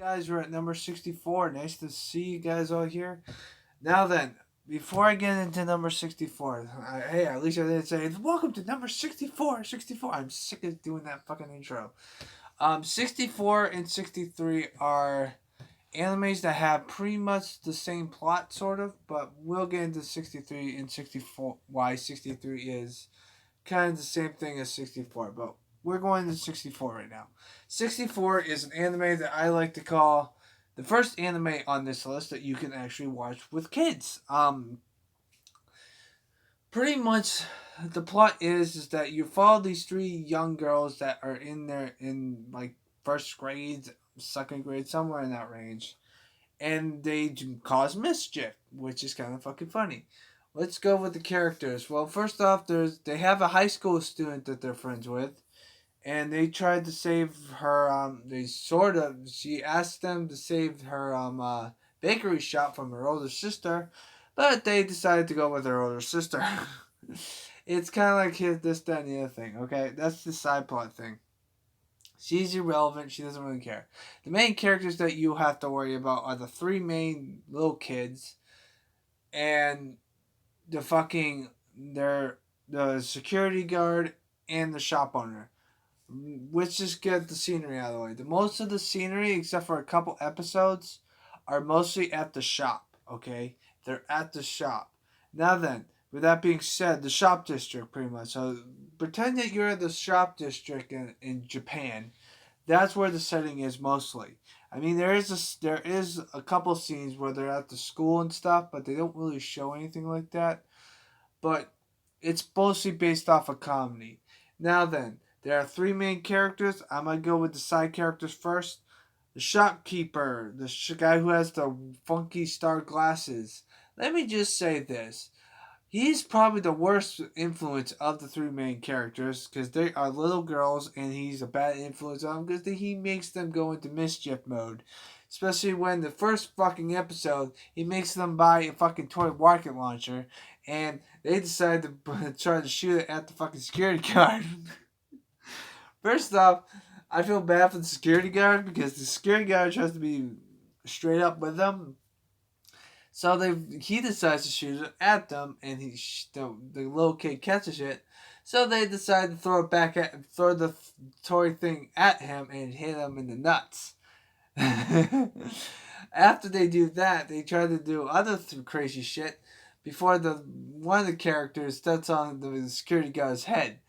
Guys, we're at number 64. Nice to see you guys all here. Now then, before I get into number 64, hey, at least I didn't say, welcome to number 64, 64. I'm sick of doing that fucking intro. 64 and 63 are animes that have pretty much the same plot, sort of, but we'll get into 63 and 64, why 63 is kind of the same thing as 64, but we're going to 64 right now. 64 is an anime that I like to call the first anime on this list that you can actually watch with kids. Pretty much the plot is that you follow these three young girls that are in like first grade, second grade, somewhere in that range, and they cause mischief, which is kind of fucking funny. Let's go with the characters. Well, first off, they have a high school student that they're friends with, and they tried to save her. She asked them to save her bakery shop from her older sister, but they decided to go with her older sister. It's kind of like this, that, and the other thing. Okay, that's the side plot thing. She's irrelevant. She doesn't really care. The main characters that you have to worry about are the three main little kids and the fucking the security guard and the shop owner. Let's just get the scenery out of the way. The most of the scenery, except for a couple episodes, are mostly at the shop. Okay, they're at the shop. Now then, with that being said, the shop district pretty much. So pretend that you're at the shop district in Japan. That's where the setting is mostly. I mean, there is a couple scenes where they're at the school and stuff, but they don't really show anything like that. But it's mostly based off a comedy. Now then, there are three main characters. I'm gonna go with the side characters first. The shopkeeper, guy who has the funky star glasses. Let me just say this. He's probably the worst influence of the three main characters because they are little girls and he's a bad influence on them because he makes them go into mischief mode. Especially when the first fucking episode, he makes them buy a fucking toy rocket launcher and they decide to try to shoot it at the fucking security guard. First off, I feel bad for the security guard because the security guard tries to be straight up with them. So he decides to shoot it at them, and the little kid catches it. So they decide to throw the toy thing at him and hit him in the nuts. After they do that, they try to do other crazy shit before one of the characters steps on the security guard's head.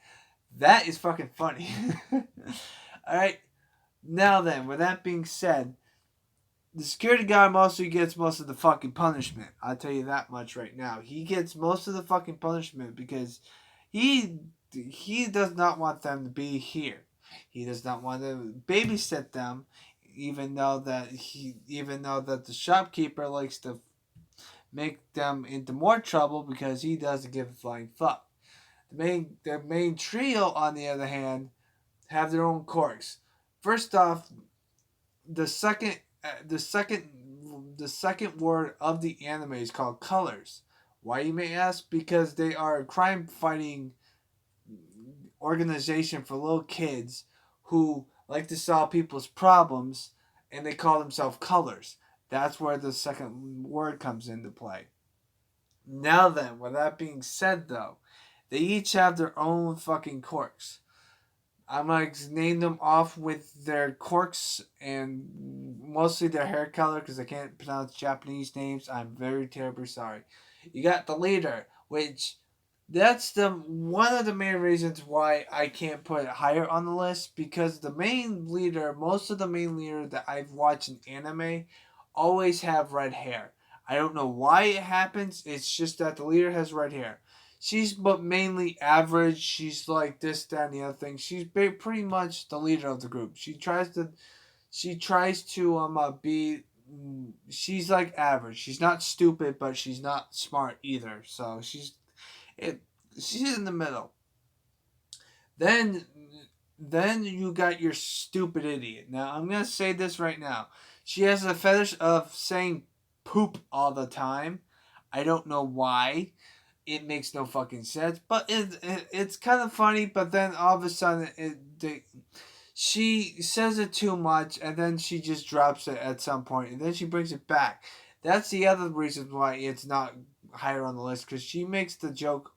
That is fucking funny. Alright, now then, with that being said, the security guard mostly gets most of the fucking punishment. I'll tell you that much right now. He gets most of the fucking punishment because he does not want them to be here. He does not want to babysit them, even though that the shopkeeper likes to make them into more trouble because he doesn't give a flying fuck. The main trio, on the other hand, have their own quirks. First off, the second the second the second word of the anime is called colors. Why, you may ask? Because they are a crime fighting organization for little kids who like to solve people's problems, and they call themselves colors. That's where the second word comes into play. Now then, with that being said though, they each have their own fucking quirks. I'm gonna name them off with their quirks and mostly their hair color because I can't pronounce Japanese names. I'm very terribly sorry. You got the leader, which that's the one of the main reasons why I can't put it higher on the list because most of the main leader that I've watched in anime always have red hair. I don't know why it happens. It's just that the leader has red hair. She's but mainly average. She's like this, that, and the other thing. She's pretty much the leader of the group. She tries to be. She's like average. She's not stupid, but she's not smart either. So it. She's in the middle. Then, then you got your stupid idiot. Now I'm gonna say this right now. She has a fetish of saying poop all the time. I don't know why. It makes no fucking sense, but it's kind of funny. But then all of a sudden, she says it too much and then she just drops it at some point and then she brings it back. That's the other reason why it's not higher on the list, because she makes the joke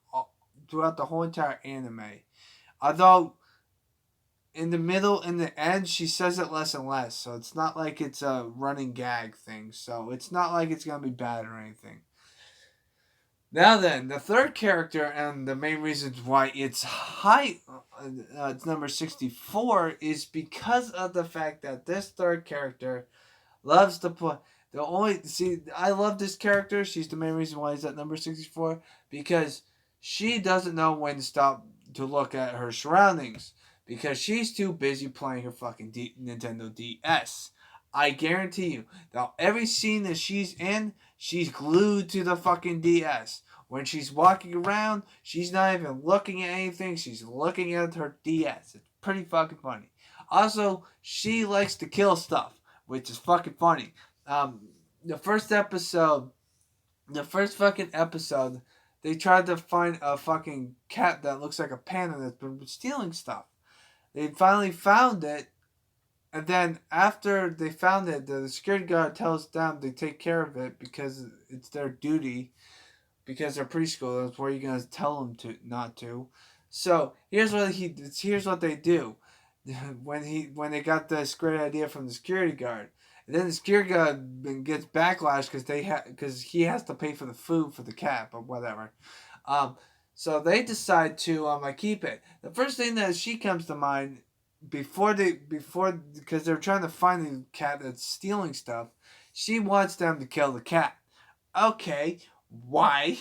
throughout the whole entire anime. Although in the middle and the end she says it less and less, so it's not like it's a running gag thing. So it's not like it's gonna be bad or anything. Now then, the third character and the main reasons why it's high, it's number 64, is because of the fact that this third character loves to play. The only see, I love this character. She's the main reason why he's at number 64, because she doesn't know when to stop to look at her surroundings because she's too busy playing her fucking Nintendo DS. I guarantee you, now every scene that she's in, she's glued to the fucking DS. When she's walking around, she's not even looking at anything. She's looking at her DS. It's pretty fucking funny. Also, she likes to kill stuff, which is fucking funny. Um, the first episode, the first fucking episode, they tried to find a fucking cat that looks like a panda that's been stealing stuff. They finally found it, and then after they found it, the security guard tells them to take care of it because it's their duty. Because they're preschoolers, where are you gonna tell them to not to? So here's what they do. When they got this great idea from the security guard, and then the security guard gets backlash because he has to pay for the food for the cat, but whatever. Um, so they decide to keep it. The first thing that she comes to mind before because they're trying to find the cat that's stealing stuff, she wants them to kill the cat. Okay, why?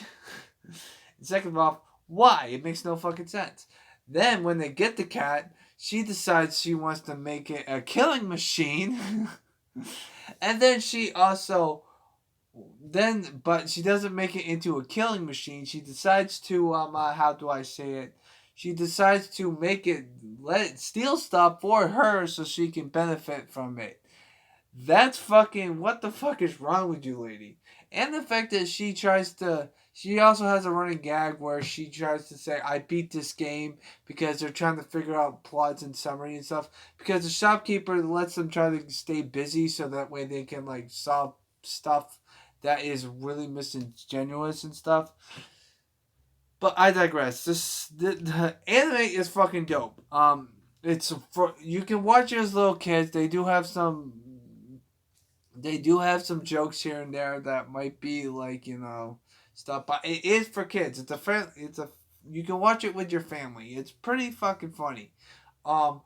Second of all, why? It makes no fucking sense. Then when they get the cat, she decides she wants to make it a killing machine. And then she also but she doesn't make it into a killing machine. She decides to how do I say it? She decides to let it steal stuff for her so she can benefit from it. That's fucking, what the fuck is wrong with you, lady? And the fact that she also has a running gag where she tries to say, I beat this game, because they're trying to figure out plots and summary and stuff. Because the shopkeeper lets them try to stay busy so that way they can like solve stuff that is really disingenuous and stuff. But I digress. The anime is fucking dope. It's for you can watch it as little kids. They do have some jokes here and there that might be like stuff, but it is for kids. You can watch it with your family. It's pretty fucking funny. Um,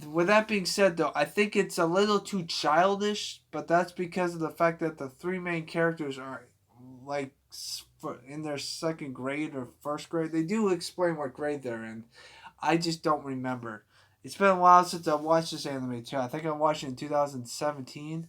with that being said, though, I think it's a little too childish, but that's because of the fact that the three main characters are like in their second grade or first grade. They do explain what grade they're in. I just don't remember. It's been a while since I watched this anime too. I think I watched it in 2017,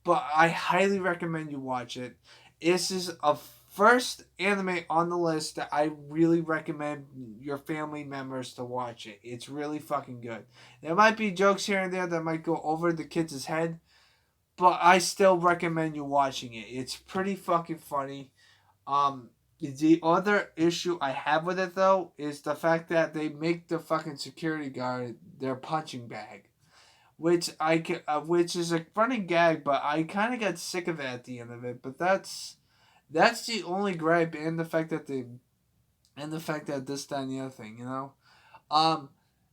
but I highly recommend you watch it. This is a first anime on the list that I really recommend your family members to watch it. It's really fucking good. There might be jokes here and there that might go over the kids' head, but I still recommend you watching it. It's pretty fucking funny. The other issue I have with it though is the fact that they make the fucking security guard their punching bag, which is a running gag, but I kind of got sick of it at the end of it. But that's the only gripe, and the fact that this, that, and the other thing, Um,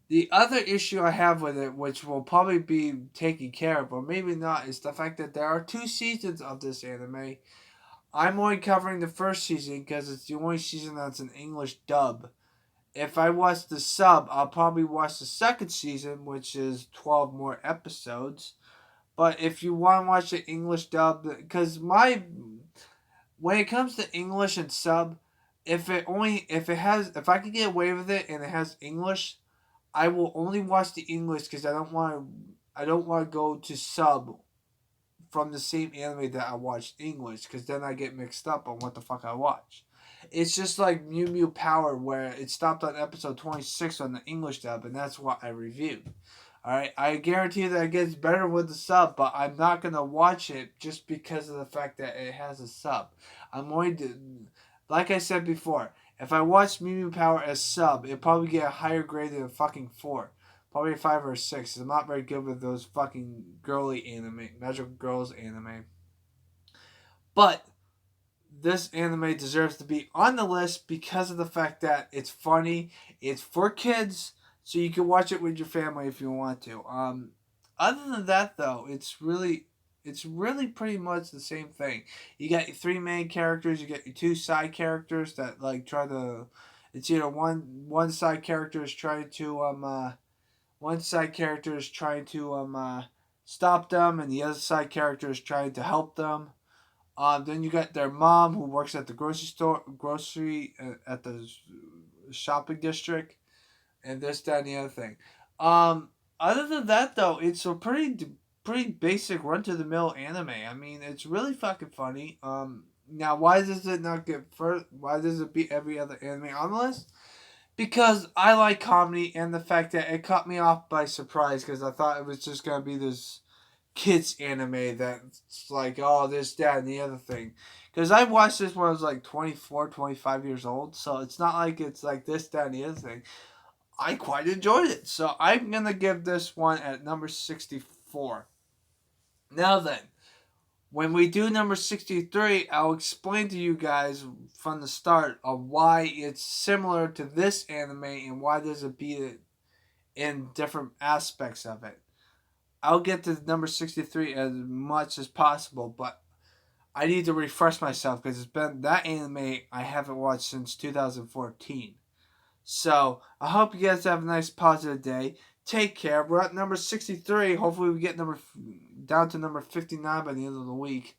the other issue I have with it, which will probably be taken care of, or maybe not, is the fact that there are two seasons of this anime. I'm only covering the first season because it's the only season that's an English dub. If I watch the sub, I'll probably watch the second season, which is 12 more episodes. But if you want to watch the English dub, because when it comes to English and sub, if I can get away with it and it has English, I will only watch the English because I don't want to go to sub from the same anime that I watched English, because then I get mixed up on what the fuck I watch. It's just like Mew Mew Power, where it stopped on episode 26 on the English dub, and that's what I reviewed. Alright, I guarantee that it gets better with the sub, but I'm not going to watch it just because of the fact that it has a sub. I'm going to, like I said before, if I watch Mew Mew Power as sub, it'll probably get a higher grade than a fucking 4. Probably 5 or 6. I'm not very good with those fucking girly anime, magical girls anime. But this anime deserves to be on the list because of the fact that it's funny, it's for kids, so you can watch it with your family if you want to. Other than that, though, it's really pretty much the same thing. You got your three main characters, you got your two side characters that like try to. It's either one side character is trying to one side character is trying to stop them, and the other side character is trying to help them. Then you got their mom who works at the grocery at the shopping district, and this, that, and the other thing. Other than that, though, it's a pretty basic run to the mill anime. I mean, it's really fucking funny. Now why does it not get first? Why does it beat every other anime on the list? Because I like comedy and the fact that it caught me off by surprise because I thought it was just gonna be this kids anime that's like, oh, this, that, and the other thing. Because I watched this when I was like 24, 25 years old, so it's not like it's like this, that, and the other thing. I quite enjoyed it, so I'm going to give this one at number 64. Now then, when we do number 63, I'll explain to you guys from the start of why it's similar to this anime and why does it beat it in different aspects of it. I'll get to number 63 as much as possible, but I need to refresh myself because it's been that anime I haven't watched since 2014. So I hope you guys have a nice positive day. Take care. We're at number 63. Hopefully we get down to number 59 by the end of the week.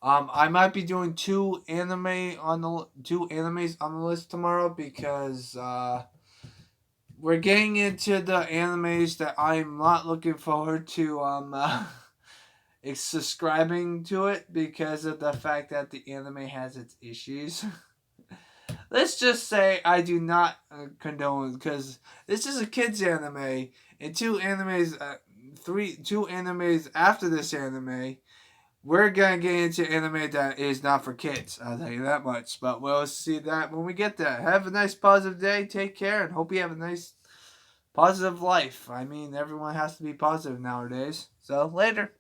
I might be doing two animes on the list tomorrow because we're getting into the animes that I'm not looking forward to subscribing to it because of the fact that the anime has its issues. Let's just say I do not condone because this is a kids anime and two animes after this anime. We're gonna get into anime that is not for kids. I'll tell you that much. But we'll see that when we get there. Have a nice positive day. Take care and hope you have a nice positive life. I mean, everyone has to be positive nowadays. So later.